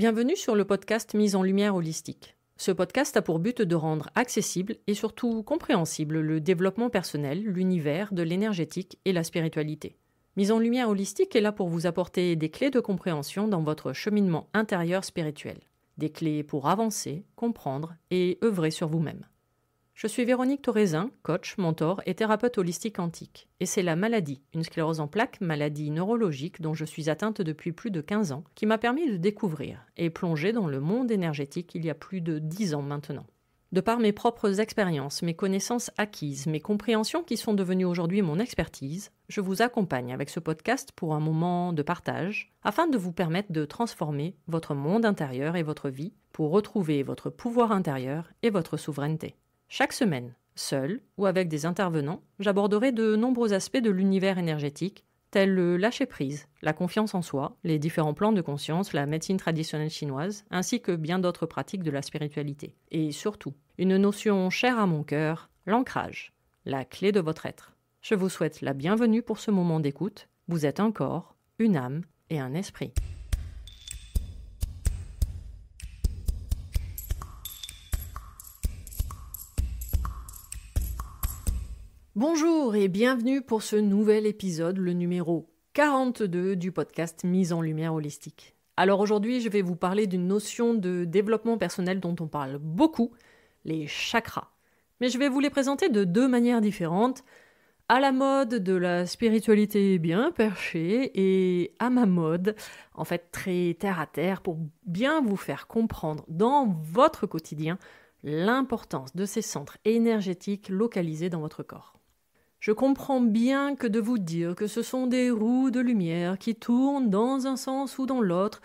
Bienvenue sur le podcast Mise en lumière holistique. Ce podcast a pour but de rendre accessible et surtout compréhensible le développement personnel, l'univers de l'énergétique et la spiritualité. Mise en lumière holistique est là pour vous apporter des clés de compréhension dans votre cheminement intérieur spirituel. Des clés pour avancer, comprendre et œuvrer sur vous-même. Je suis Véronique Thorezin, coach, mentor et thérapeute holistique quantique. Et c'est la maladie, une sclérose en plaques, maladie neurologique dont je suis atteinte depuis plus de 15 ans, qui m'a permis de découvrir et plonger dans le monde énergétique il y a plus de 10 ans maintenant. De par mes propres expériences, mes connaissances acquises, mes compréhensions qui sont devenues aujourd'hui mon expertise, je vous accompagne avec ce podcast pour un moment de partage, afin de vous permettre de transformer votre monde intérieur et votre vie pour retrouver votre pouvoir intérieur et votre souveraineté. Chaque semaine, seul ou avec des intervenants, j'aborderai de nombreux aspects de l'univers énergétique, tels le lâcher-prise, la confiance en soi, les différents plans de conscience, la médecine traditionnelle chinoise, ainsi que bien d'autres pratiques de la spiritualité. Et surtout, une notion chère à mon cœur, l'ancrage, la clé de votre être. Je vous souhaite la bienvenue pour ce moment d'écoute. Vous êtes un corps, une âme et un esprit. Bonjour et bienvenue pour ce nouvel épisode, le numéro 42 du podcast Mise en lumière holistique. Alors aujourd'hui, je vais vous parler d'une notion de développement personnel dont on parle beaucoup, les chakras. Mais je vais vous les présenter de deux manières différentes, à la mode de la spiritualité bien perchée et à ma mode, en fait très terre à terre, pour bien vous faire comprendre dans votre quotidien l'importance de ces centres énergétiques localisés dans votre corps. Je comprends bien que de vous dire que ce sont des roues de lumière qui tournent dans un sens ou dans l'autre,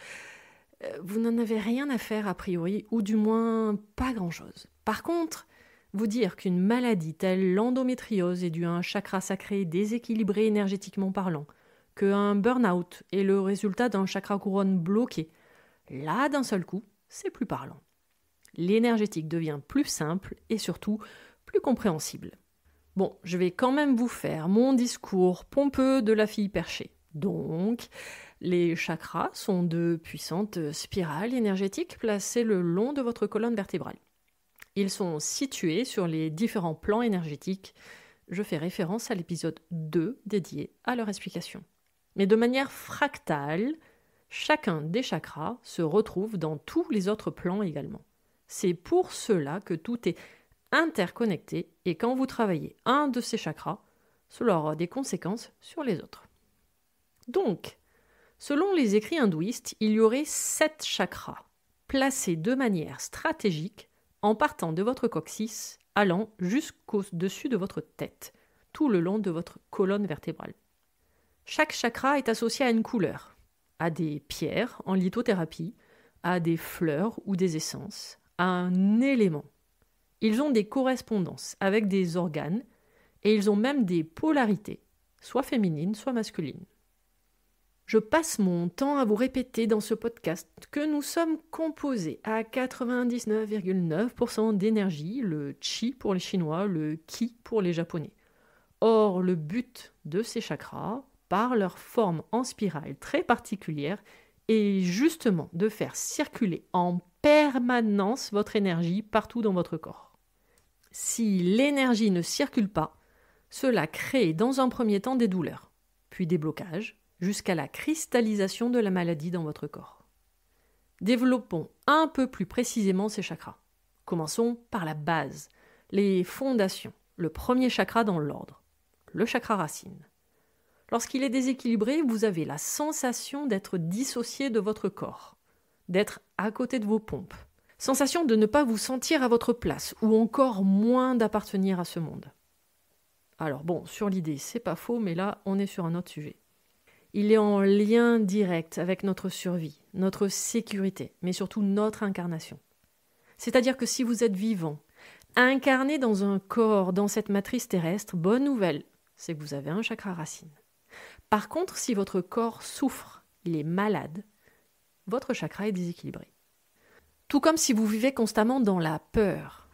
vous n'en avez rien à faire a priori, ou du moins pas grand-chose. Par contre, vous dire qu'une maladie telle l'endométriose est due à un chakra sacré déséquilibré énergétiquement parlant, qu'un burn-out est le résultat d'un chakra couronne bloqué, là d'un seul coup, c'est plus parlant. L'énergétique devient plus simple et surtout plus compréhensible. Bon, je vais quand même vous faire mon discours pompeux de la fille perchée. Donc, les chakras sont de puissantes spirales énergétiques placées le long de votre colonne vertébrale. Ils sont situés sur les différents plans énergétiques. Je fais référence à l'épisode 2 dédié à leur explication. Mais de manière fractale, chacun des chakras se retrouve dans tous les autres plans également. C'est pour cela que tout est interconnectés et quand vous travaillez un de ces chakras, cela aura des conséquences sur les autres. Donc, selon les écrits hindouistes, il y aurait 7 chakras placés de manière stratégique en partant de votre coccyx allant jusqu'au-dessus de votre tête, tout le long de votre colonne vertébrale. Chaque chakra est associé à une couleur, à des pierres en lithothérapie, à des fleurs ou des essences, à un élément. Ils ont des correspondances avec des organes et ils ont même des polarités, soit féminines, soit masculines. Je passe mon temps à vous répéter dans ce podcast que nous sommes composés à 99,9% d'énergie, le chi pour les Chinois, le ki pour les Japonais. Or, le but de ces chakras, par leur forme en spirale très particulière, est justement de faire circuler en permanence votre énergie partout dans votre corps. Si l'énergie ne circule pas, cela crée dans un premier temps des douleurs, puis des blocages, jusqu'à la cristallisation de la maladie dans votre corps. Développons un peu plus précisément ces chakras. Commençons par la base, les fondations, le premier chakra dans l'ordre, le chakra racine. Lorsqu'il est déséquilibré, vous avez la sensation d'être dissocié de votre corps, d'être à côté de vos pompes. Sensation de ne pas vous sentir à votre place, ou encore moins d'appartenir à ce monde. Alors bon, sur l'idée, c'est pas faux, mais là, on est sur un autre sujet. Il est en lien direct avec notre survie, notre sécurité, mais surtout notre incarnation. C'est-à-dire que si vous êtes vivant, incarné dans un corps, dans cette matrice terrestre, bonne nouvelle, c'est que vous avez un chakra racine. Par contre, si votre corps souffre, il est malade, votre chakra est déséquilibré. Tout comme si vous vivez constamment dans la peur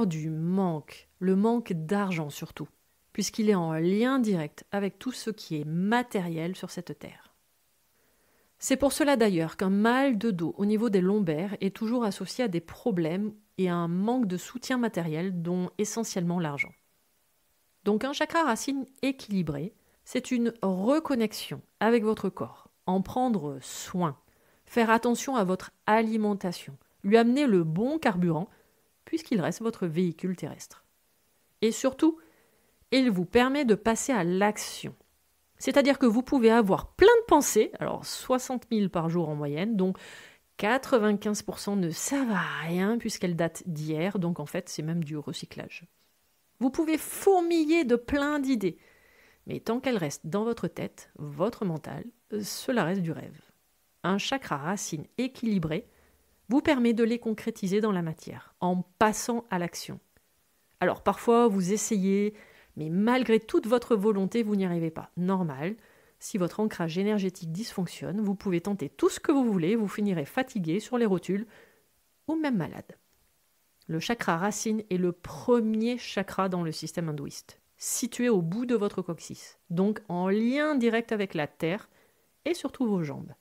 du manque, le manque d'argent surtout, puisqu'il est en lien direct avec tout ce qui est matériel sur cette terre. C'est pour cela d'ailleurs qu'un mal de dos au niveau des lombaires est toujours associé à des problèmes et à un manque de soutien matériel, dont essentiellement l'argent. Donc un chakra racine équilibré, c'est une reconnexion avec votre corps, en prendre soin, faire attention à votre alimentation, lui amener le bon carburant, puisqu'il reste votre véhicule terrestre. Et surtout, il vous permet de passer à l'action. C'est-à-dire que vous pouvez avoir plein de pensées, alors 60 000 par jour en moyenne, dont 95% ne servent à rien puisqu'elles datent d'hier, donc en fait c'est même du recyclage. Vous pouvez fourmiller de plein d'idées, mais tant qu'elles restent dans votre tête, votre mental, cela reste du rêve. Un chakra racine équilibré vous permet de les concrétiser dans la matière, en passant à l'action. Alors parfois vous essayez, mais malgré toute votre volonté, vous n'y arrivez pas. Normal, si votre ancrage énergétique dysfonctionne, vous pouvez tenter tout ce que vous voulez, vous finirez fatigué sur les rotules ou même malade. Le chakra racine est le premier chakra dans le système hindouiste, situé au bout de votre coccyx, donc en lien direct avec la terre et surtout vos jambes.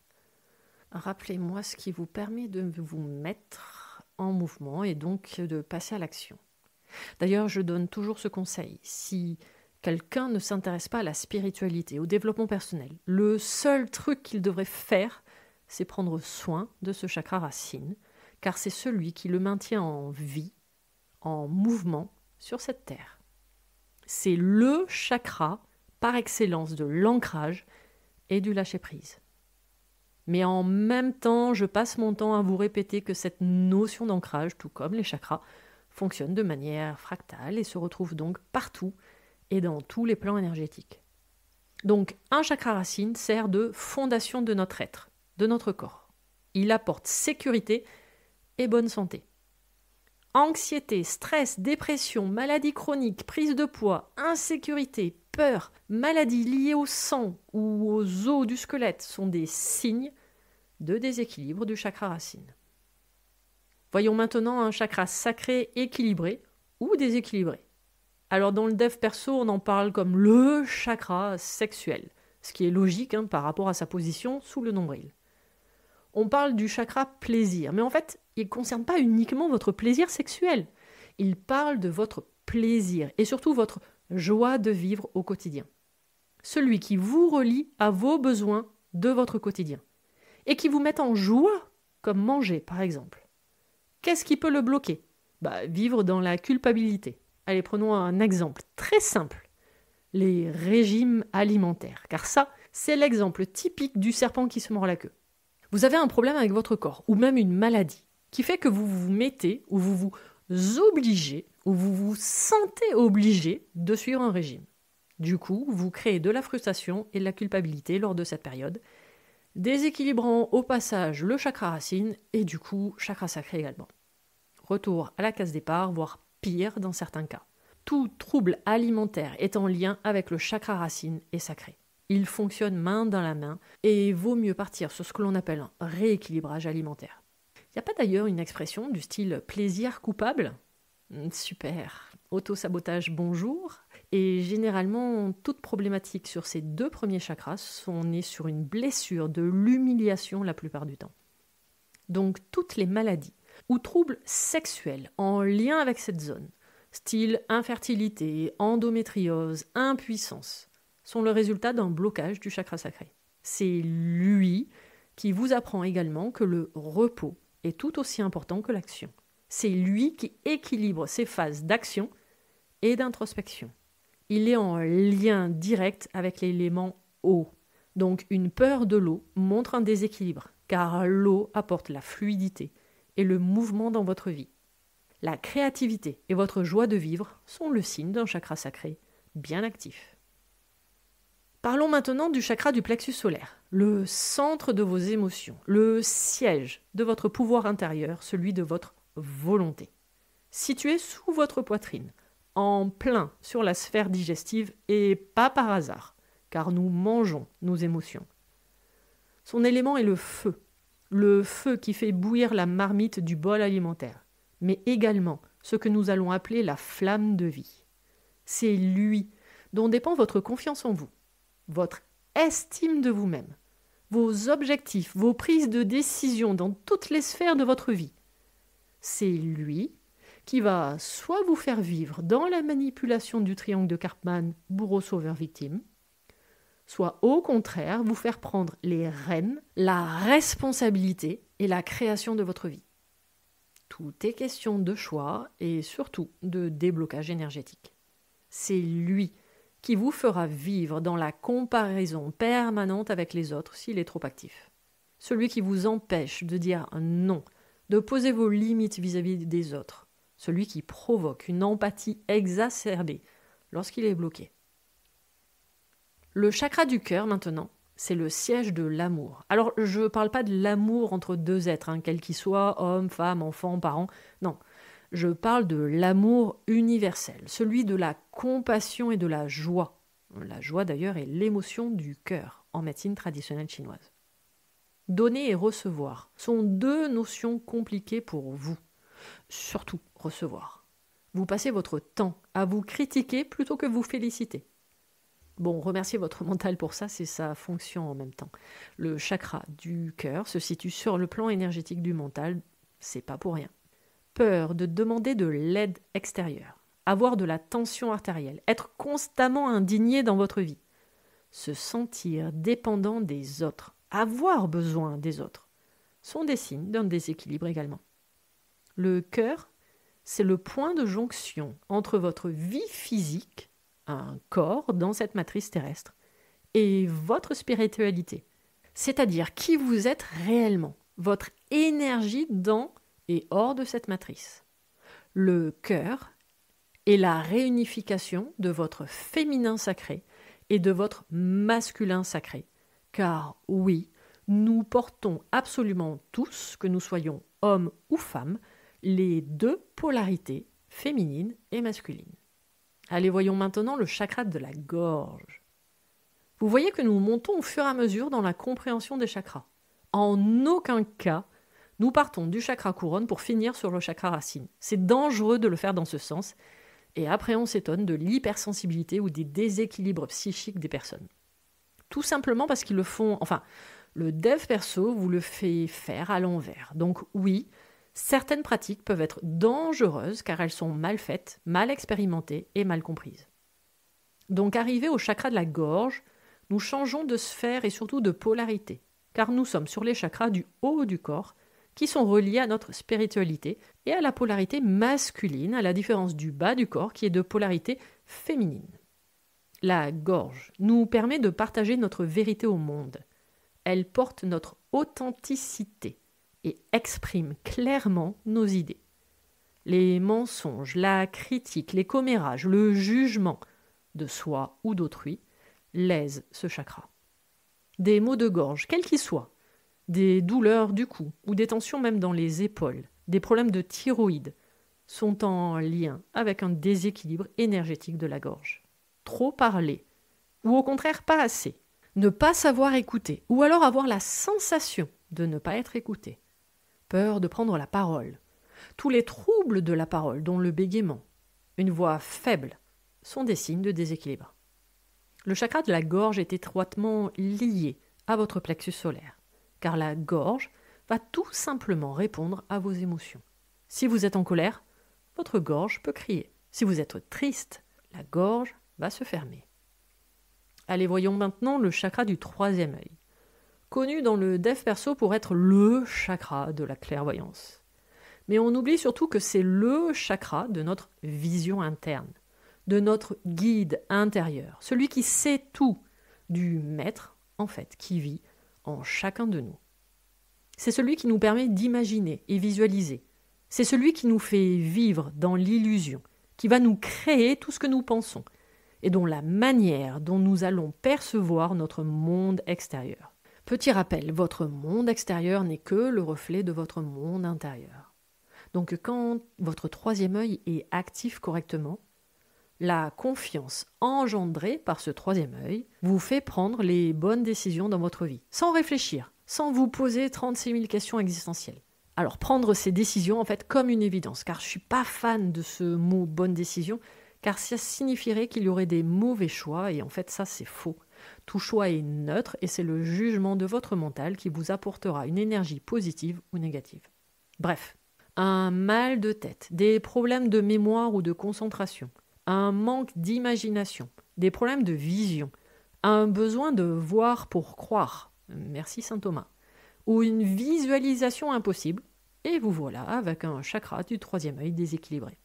Rappelez-moi ce qui vous permet de vous mettre en mouvement et donc de passer à l'action. D'ailleurs, je donne toujours ce conseil. Si quelqu'un ne s'intéresse pas à la spiritualité, au développement personnel, le seul truc qu'il devrait faire, c'est prendre soin de ce chakra racine, car c'est celui qui le maintient en vie, en mouvement sur cette terre. C'est le chakra par excellence de l'ancrage et du lâcher-prise. Mais en même temps, je passe mon temps à vous répéter que cette notion d'ancrage, tout comme les chakras, fonctionne de manière fractale et se retrouve donc partout et dans tous les plans énergétiques. Donc, un chakra racine sert de fondation de notre être, de notre corps. Il apporte sécurité et bonne santé. Anxiété, stress, dépression, maladie chronique, prise de poids, insécurité, peur, maladies liées au sang ou aux os du squelette sont des signes de déséquilibre du chakra racine. Voyons maintenant un chakra sacré équilibré ou déséquilibré. Alors dans le dev perso, on en parle comme le chakra sexuel, ce qui est logique par rapport à sa position sous le nombril. On parle du chakra plaisir, mais en fait, il ne concerne pas uniquement votre plaisir sexuel. Il parle de votre plaisir et surtout votre joie de vivre au quotidien. Celui qui vous relie à vos besoins de votre quotidien et qui vous met en joie, comme manger par exemple. Qu'est-ce qui peut le bloquer ? Vivre dans la culpabilité. Allez, prenons un exemple très simple. Les régimes alimentaires, car ça, c'est l'exemple typique du serpent qui se mord la queue. Vous avez un problème avec votre corps, ou même une maladie, qui fait que vous vous mettez, ou vous vous obligez, ou vous vous sentez obligé de suivre un régime. Du coup, vous créez de la frustration et de la culpabilité lors de cette période, déséquilibrant au passage le chakra racine et du coup, chakra sacré également. Retour à la case départ, voire pire dans certains cas. Tout trouble alimentaire est en lien avec le chakra racine et sacré. Il fonctionne main dans la main et vaut mieux partir sur ce que l'on appelle un rééquilibrage alimentaire. Il n'y a pas d'ailleurs une expression du style plaisir coupable ? Super. Auto-sabotage, bonjour. Et généralement, toute problématique sur ces deux premiers chakras sont nées sur une blessure de l'humiliation la plupart du temps. Donc toutes les maladies ou troubles sexuels en lien avec cette zone, style infertilité, endométriose, impuissance, sont le résultat d'un blocage du chakra sacré. C'est lui qui vous apprend également que le repos est tout aussi important que l'action. C'est lui qui équilibre ces phases d'action et d'introspection. Il est en lien direct avec l'élément eau. Donc une peur de l'eau montre un déséquilibre, car l'eau apporte la fluidité et le mouvement dans votre vie. La créativité et votre joie de vivre sont le signe d'un chakra sacré bien actif. Parlons maintenant du chakra du plexus solaire, le centre de vos émotions, le siège de votre pouvoir intérieur, celui de votre volonté. Situé sous votre poitrine, en plein sur la sphère digestive et pas par hasard, car nous mangeons nos émotions. Son élément est le feu qui fait bouillir la marmite du bol alimentaire, mais également ce que nous allons appeler la flamme de vie. C'est lui dont dépend votre confiance en vous, votre estime de vous-même, vos objectifs, vos prises de décision dans toutes les sphères de votre vie. C'est lui qui va soit vous faire vivre dans la manipulation du triangle de Karpman, bourreau, sauveur, victime, soit au contraire vous faire prendre les rênes, la responsabilité et la création de votre vie. Tout est question de choix et surtout de déblocage énergétique. C'est lui qui vous fera vivre dans la comparaison permanente avec les autres s'il est trop actif. Celui qui vous empêche de dire non, de poser vos limites vis-à-vis des autres. Celui qui provoque une empathie exacerbée lorsqu'il est bloqué. Le chakra du cœur, maintenant, c'est le siège de l'amour. Alors, je ne parle pas de l'amour entre deux êtres, quels qu'ils soient, hommes, femmes, enfants, parents. Non, je parle de l'amour universel, celui de la compassion et de la joie. La joie, d'ailleurs, est l'émotion du cœur en médecine traditionnelle chinoise. Donner et recevoir sont deux notions compliquées pour vous. Surtout recevoir. Vous passez votre temps à vous critiquer plutôt que vous féliciter. Bon, remerciez votre mental pour ça, c'est sa fonction en même temps. Le chakra du cœur se situe sur le plan énergétique du mental, c'est pas pour rien. Peur de demander de l'aide extérieure, avoir de la tension artérielle, être constamment indigné dans votre vie, se sentir dépendant des autres, avoir besoin des autres, sont des signes d'un déséquilibre également. Le cœur, c'est le point de jonction entre votre vie physique, un corps dans cette matrice terrestre, et votre spiritualité, c'est-à-dire qui vous êtes réellement, votre énergie dans et hors de cette matrice. Le cœur est la réunification de votre féminin sacré et de votre masculin sacré, car oui, nous portons absolument tous, que nous soyons hommes ou femmes, les deux polarités, féminines et masculines. Allez, voyons maintenant le chakra de la gorge. Vous voyez que nous montons au fur et à mesure dans la compréhension des chakras. En aucun cas, nous partons du chakra couronne pour finir sur le chakra racine. C'est dangereux de le faire dans ce sens, et après on s'étonne de l'hypersensibilité ou des déséquilibres psychiques des personnes. Tout simplement parce qu'ils le font, le dev perso vous le fait faire à l'envers. Donc oui, certaines pratiques peuvent être dangereuses car elles sont mal faites, mal expérimentées et mal comprises. Donc arrivé au chakra de la gorge, nous changeons de sphère et surtout de polarité, car nous sommes sur les chakras du haut du corps qui sont reliés à notre spiritualité et à la polarité masculine, à la différence du bas du corps qui est de polarité féminine. La gorge nous permet de partager notre vérité au monde. Elle porte notre authenticité et exprime clairement nos idées. Les mensonges, la critique, les commérages, le jugement de soi ou d'autrui lèsent ce chakra. Des maux de gorge, quels qu'ils soient, des douleurs du cou ou des tensions même dans les épaules, des problèmes de thyroïde, sont en lien avec un déséquilibre énergétique de la gorge. Trop parler, ou au contraire pas assez, ne pas savoir écouter, ou alors avoir la sensation de ne pas être écouté, peur de prendre la parole, tous les troubles de la parole, dont le bégaiement, une voix faible, sont des signes de déséquilibre. Le chakra de la gorge est étroitement lié à votre plexus solaire, car la gorge va tout simplement répondre à vos émotions. Si vous êtes en colère, votre gorge peut crier. Si vous êtes triste, la gorge va se fermer. Allez, voyons maintenant le chakra du troisième œil, connu dans le dev perso pour être le chakra de la clairvoyance. Mais on oublie surtout que c'est le chakra de notre vision interne, de notre guide intérieur, celui qui sait tout, du maître, en fait, qui vit en chacun de nous. C'est celui qui nous permet d'imaginer et visualiser. C'est celui qui nous fait vivre dans l'illusion, qui va nous créer tout ce que nous pensons, et dont la manière dont nous allons percevoir notre monde extérieur. Petit rappel, votre monde extérieur n'est que le reflet de votre monde intérieur. Donc quand votre troisième œil est actif correctement, la confiance engendrée par ce troisième œil vous fait prendre les bonnes décisions dans votre vie, sans réfléchir, sans vous poser 36 000 questions existentielles. Alors prendre ces décisions en fait comme une évidence, car je ne suis pas fan de ce mot « bonne décision », car ça signifierait qu'il y aurait des mauvais choix, et en fait ça c'est faux. Tout choix est neutre et c'est le jugement de votre mental qui vous apportera une énergie positive ou négative. Bref, un mal de tête, des problèmes de mémoire ou de concentration, un manque d'imagination, des problèmes de vision, un besoin de voir pour croire, merci saint Thomas, ou une visualisation impossible, et vous voilà avec un chakra du troisième œil déséquilibré.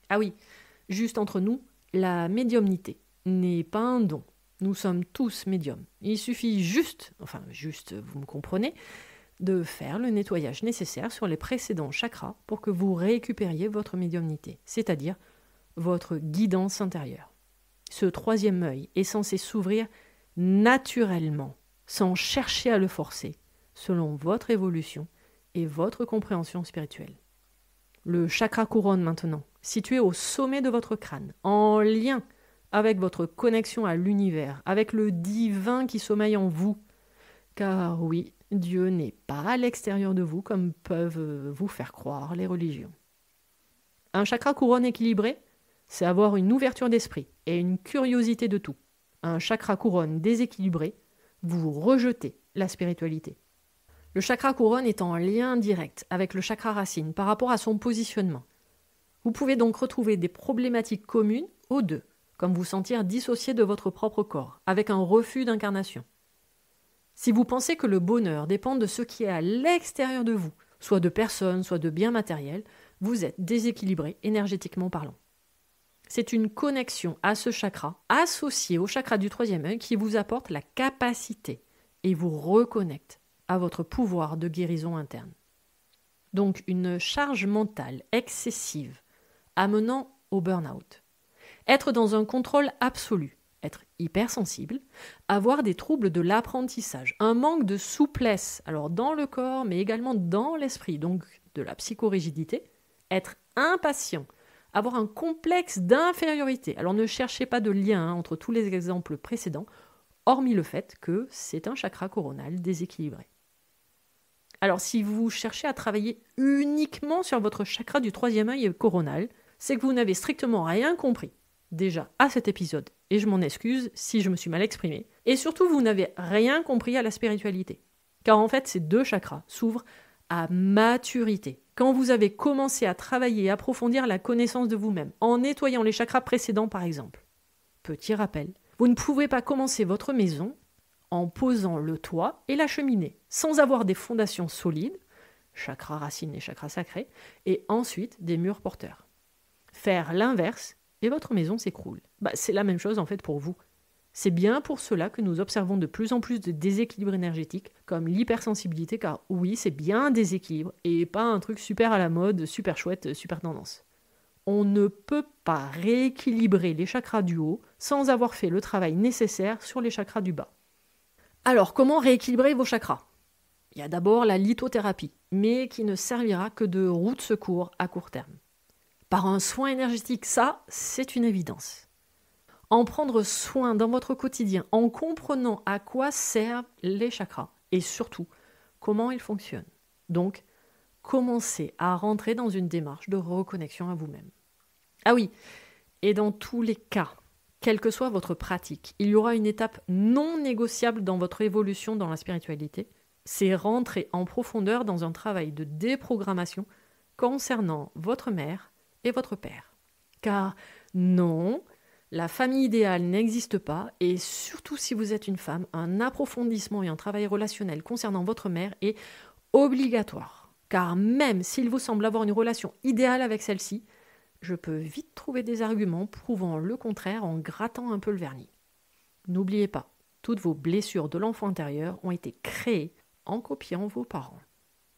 Ah oui, juste entre nous, la médiumnité n'est pas un don. Nous sommes tous médiums. Il suffit juste, vous me comprenez, de faire le nettoyage nécessaire sur les précédents chakras pour que vous récupériez votre médiumnité, c'est-à-dire votre guidance intérieure. Ce troisième œil est censé s'ouvrir naturellement, sans chercher à le forcer, selon votre évolution et votre compréhension spirituelle. Le chakra couronne maintenant, situé au sommet de votre crâne, en lien avec votre connexion à l'univers, avec le divin qui sommeille en vous. Car oui, Dieu n'est pas à l'extérieur de vous comme peuvent vous faire croire les religions. Un chakra couronne équilibré, c'est avoir une ouverture d'esprit et une curiosité de tout. Un chakra couronne déséquilibré, vous rejetez la spiritualité. Le chakra couronne est en lien direct avec le chakra racine par rapport à son positionnement. Vous pouvez donc retrouver des problématiques communes aux deux, comme vous sentir dissocié de votre propre corps, avec un refus d'incarnation. Si vous pensez que le bonheur dépend de ce qui est à l'extérieur de vous, soit de personnes, soit de biens matériels, vous êtes déséquilibré énergétiquement parlant. C'est une connexion à ce chakra, associé au chakra du troisième œil, qui vous apporte la capacité et vous reconnecte à votre pouvoir de guérison interne. Donc une charge mentale excessive amenant au burn-out. Être dans un contrôle absolu, être hypersensible, avoir des troubles de l'apprentissage, un manque de souplesse, alors dans le corps mais également dans l'esprit, donc de la psychorigidité, être impatient, avoir un complexe d'infériorité. Alors ne cherchez pas de lien entre tous les exemples précédents, hormis le fait que c'est un chakra coronal déséquilibré. Alors si vous cherchez à travailler uniquement sur votre chakra du troisième œil coronal, c'est que vous n'avez strictement rien compris, déjà à cet épisode, et je m'en excuse si je me suis mal exprimée, et surtout vous n'avez rien compris à la spiritualité, car en fait ces deux chakras s'ouvrent à maturité, quand vous avez commencé à travailler et approfondir la connaissance de vous-même, en nettoyant les chakras précédents par exemple. Petit rappel, vous ne pouvez pas commencer votre maison en posant le toit et la cheminée, sans avoir des fondations solides, chakra racine et chakra sacré, et ensuite des murs porteurs. Faire l'inverse, et votre maison s'écroule. C'est la même chose en fait pour vous. C'est bien pour cela que nous observons de plus en plus de déséquilibres énergétiques, comme l'hypersensibilité, car oui, c'est bien un déséquilibre, et pas un truc super à la mode, super chouette, super tendance. On ne peut pas rééquilibrer les chakras du haut sans avoir fait le travail nécessaire sur les chakras du bas. Alors, comment rééquilibrer vos chakras ? Il y a d'abord la lithothérapie, mais qui ne servira que de roue de secours à court terme. Par un soin énergétique, ça, c'est une évidence. En prendre soin dans votre quotidien, en comprenant à quoi servent les chakras, et surtout, comment ils fonctionnent. Donc, commencez à rentrer dans une démarche de reconnexion à vous-même. Ah oui, et dans tous les cas, quelle que soit votre pratique, il y aura une étape non négociable dans votre évolution dans la spiritualité, c'est rentrer en profondeur dans un travail de déprogrammation concernant votre mère et votre père. Car non, la famille idéale n'existe pas, et surtout si vous êtes une femme, un approfondissement et un travail relationnel concernant votre mère est obligatoire. Car même s'il vous semble avoir une relation idéale avec celle-ci, je peux vite trouver des arguments prouvant le contraire en grattant un peu le vernis. N'oubliez pas, toutes vos blessures de l'enfant intérieur ont été créées en copiant vos parents.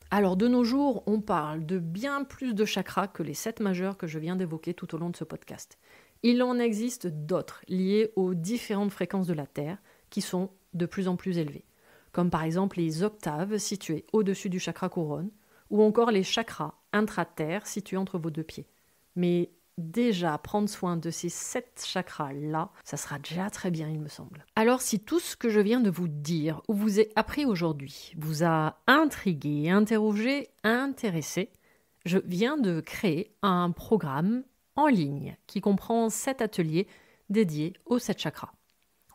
Alors de nos jours, on parle de bien plus de chakras que les 7 majeurs que je viens d'évoquer tout au long de ce podcast. Il en existe d'autres liés aux différentes fréquences de la Terre qui sont de plus en plus élevées, comme par exemple les octaves situées au-dessus du chakra couronne, ou encore les chakras intra-terre situés entre vos deux pieds. Mais déjà, prendre soin de ces 7 chakras-là, ça sera déjà très bien, il me semble. Alors, si tout ce que je viens de vous dire, ou vous ai appris aujourd'hui, vous a intrigué, interrogé, intéressé, je viens de créer un programme en ligne qui comprend 7 ateliers dédiés aux 7 chakras.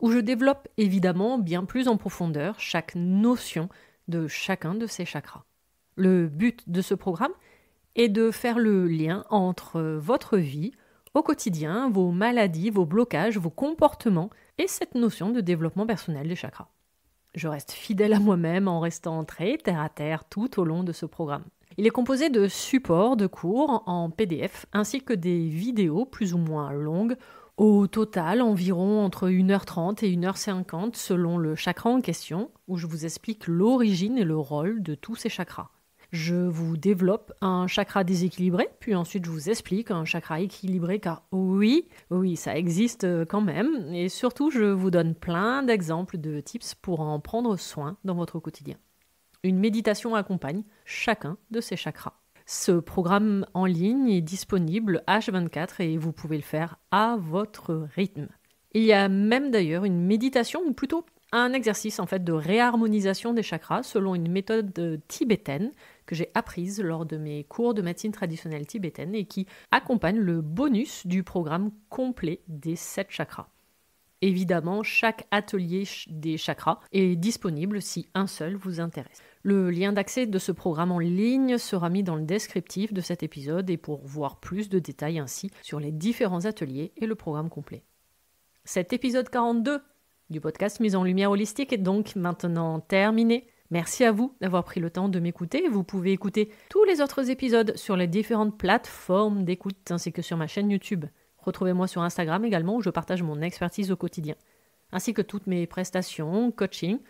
où je développe évidemment bien plus en profondeur chaque notion de chacun de ces chakras. Le but de ce programme est de faire le lien entre votre vie au quotidien, vos maladies, vos blocages, vos comportements et cette notion de développement personnel des chakras. Je reste fidèle à moi-même en restant très terre à terre tout au long de ce programme. Il est composé de supports de cours en PDF ainsi que des vidéos plus ou moins longues, au total environ entre 1h30 et 1h50 selon le chakra en question, où je vous explique l'origine et le rôle de tous ces chakras. Je vous développe un chakra déséquilibré, puis ensuite je vous explique un chakra équilibré, car oui, ça existe quand même, et surtout je vous donne plein d'exemples de tips pour en prendre soin dans votre quotidien. Une méditation accompagne chacun de ces chakras. Ce programme en ligne est disponible H24 et vous pouvez le faire à votre rythme. Il y a même d'ailleurs une méditation, ou plutôt un exercice en fait de réharmonisation des chakras selon une méthode tibétaine que j'ai apprise lors de mes cours de médecine traditionnelle tibétaine et qui accompagne le bonus du programme complet des 7 chakras. Évidemment, chaque atelier des chakras est disponible si un seul vous intéresse. Le lien d'accès de ce programme en ligne sera mis dans le descriptif de cet épisode et pour voir plus de détails ainsi sur les différents ateliers et le programme complet. Cet épisode 42 du podcast Mise en Lumière Holistique est donc maintenant terminé. Merci à vous d'avoir pris le temps de m'écouter. Vous pouvez écouter tous les autres épisodes sur les différentes plateformes d'écoute ainsi que sur ma chaîne YouTube. Retrouvez-moi sur Instagram également où je partage mon expertise au quotidien, ainsi que toutes mes prestations, coaching,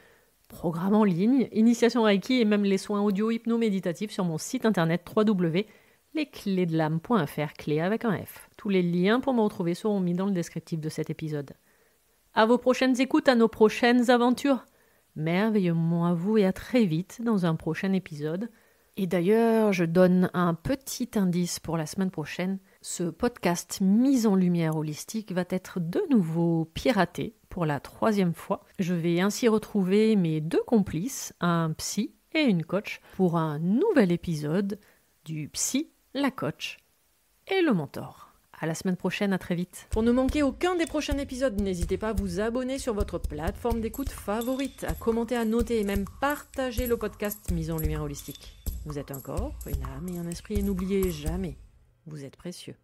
programmes en ligne, initiation Reiki et même les soins audio hypno-méditatifs sur mon site internet www.lesclésdelame.fr, clé avec un F. Tous les liens pour me retrouver seront mis dans le descriptif de cet épisode. À vos prochaines écoutes, à nos prochaines aventures. Merveilleux moment à vous et à très vite dans un prochain épisode. Et d'ailleurs, je donne un petit indice pour la semaine prochaine. Ce podcast Mise en Lumière Holistique va être de nouveau piraté pour la 3e fois. Je vais ainsi retrouver mes 2 complices, un psy et une coach, pour un nouvel épisode du psy, la coach et le mentor. À la semaine prochaine, à très vite. Pour ne manquer aucun des prochains épisodes, n'hésitez pas à vous abonner sur votre plateforme d'écoute favorite, à commenter, à noter et même partager le podcast Mise en Lumière Holistique. Vous êtes un corps, une âme et un esprit et n'oubliez jamais, vous êtes précieux.